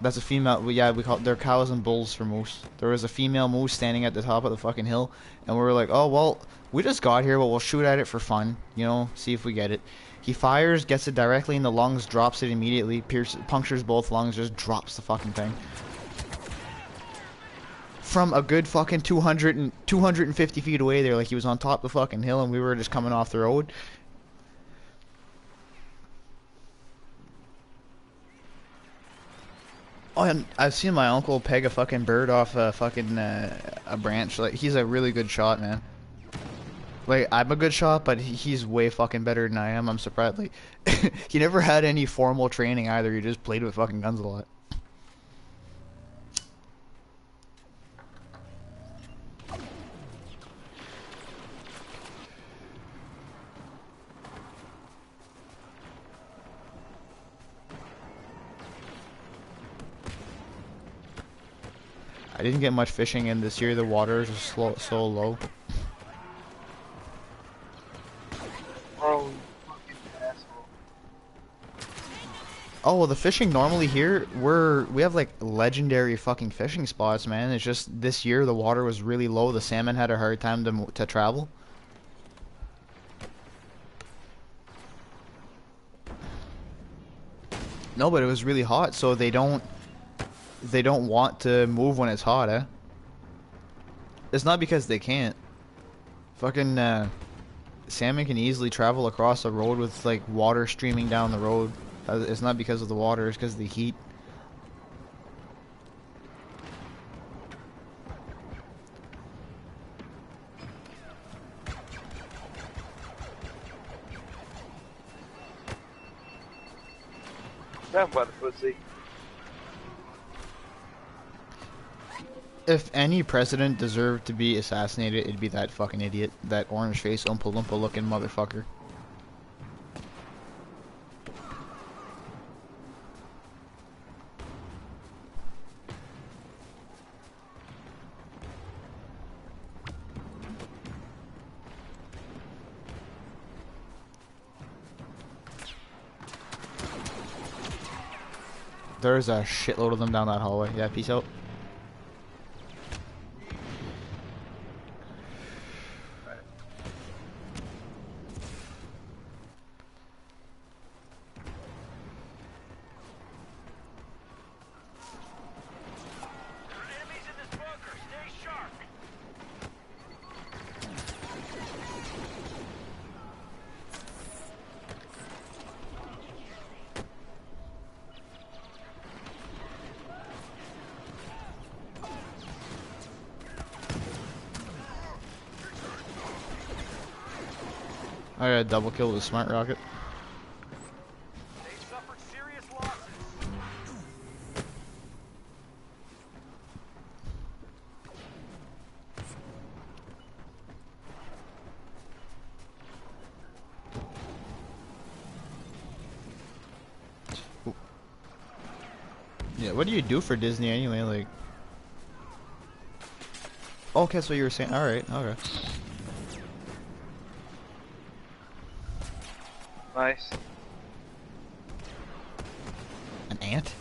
That's a female... Yeah, they're cows and bulls for moose. There was a female moose standing at the top of the fucking hill. And we were like, oh, well, we just got here, but we'll shoot at it for fun. You know, see if we get it. He fires, gets it directly in the lungs, drops it immediately, punctures both lungs, just drops the fucking thing. From a good fucking 250 feet away there, like he was on top of the fucking hill and we were just coming off the road. Oh, and I've seen my uncle peg a fucking bird off a fucking a branch. Like, he's a really good shot, man. Like, I'm a good shot, but he's way fucking better than I am. I'm surprised. Like, he never had any formal training either. He just played with fucking guns a lot. I didn't get much fishing in this year. The water is so low. Bro, you fucking asshole. Oh, well, the fishing normally here, we have like legendary fucking fishing spots, man. It's just this year the water was really low. The salmon had a hard time to travel. No, but it was really hot, so they don't want to move when it's hot, eh? It's not because they can't. Fucking salmon can easily travel across a road with like water streaming down the road. It's not because of the water, it's because of the heat. Talking about the pussy. If any president deserved to be assassinated, it'd be that fucking idiot. That orange face, Oompa Loompa looking motherfucker. There's a shitload of them down that hallway. Yeah, peace out. Enemies in this bunker. Stay sharp. I got a double kill with a smart rocket. They've suffered serious losses. Yeah, what do you do for Disney anyway? Like, okay, so you were saying, all right, okay. Nice. An ant?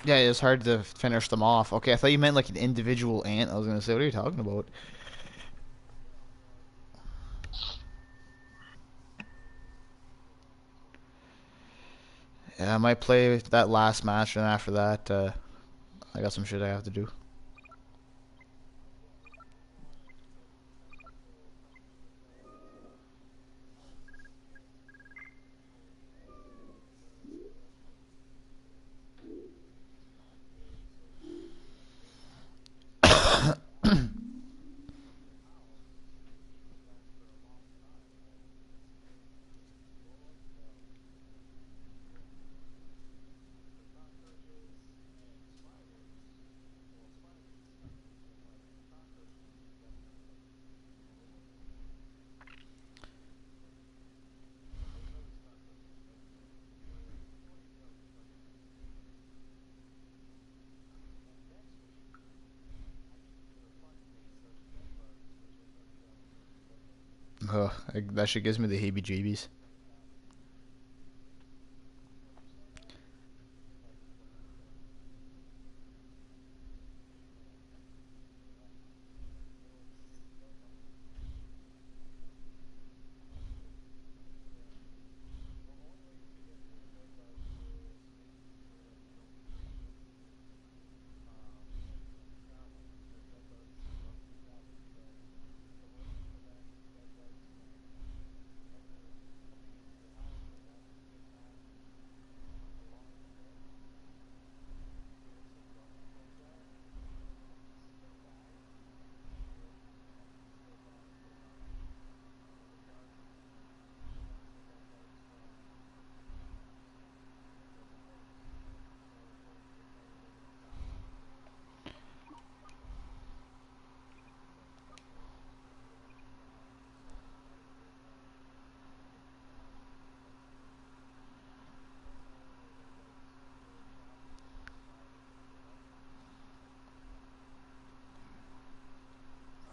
Yeah, it's hard to finish them off. Okay, I thought you meant like an individual ant. I was gonna say, what are you talking about? Yeah, I might play that last match, and after that, I got some shit I have to do. Ugh, that shit gives me the heebie-jeebies.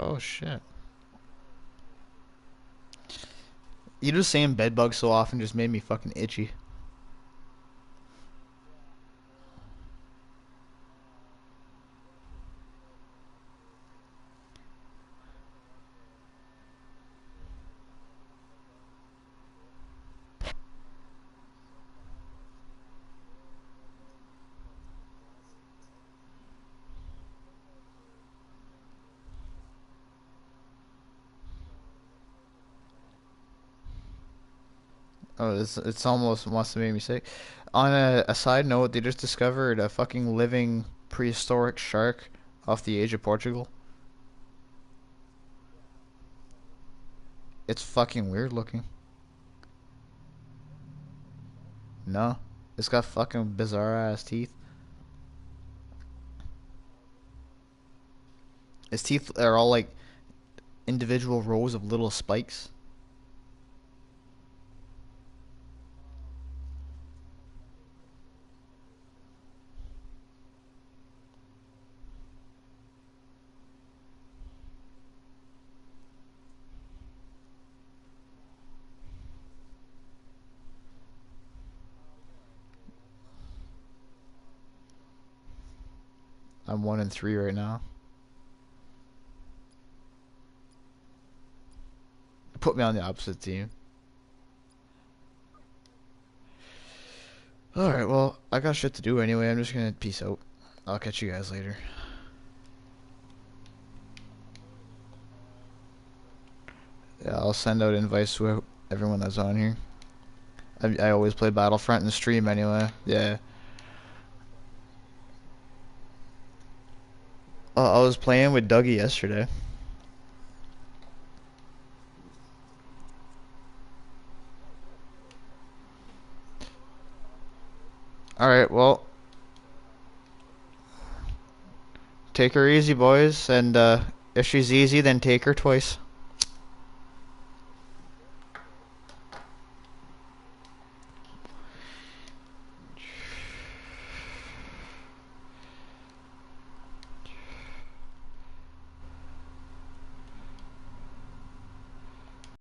Oh shit. You just saying bedbugs so often just made me fucking itchy. Oh, it's almost wants to make me sick. On a side note, they just discovered a fucking living prehistoric shark off the edge of Portugal. It's fucking weird looking. No, it's got fucking bizarre ass teeth. Its teeth are all like individual rows of little spikes. I'm 1-3 right now. Put me on the opposite team. Alright, well, I got shit to do anyway. I'm just gonna peace out. I'll catch you guys later. Yeah, I'll send out invites to everyone that's on here. I always play Battlefront in the stream anyway. Yeah. I was playing with Dougie yesterday. Alright, well, take her easy, boys, and if she's easy, then take her twice.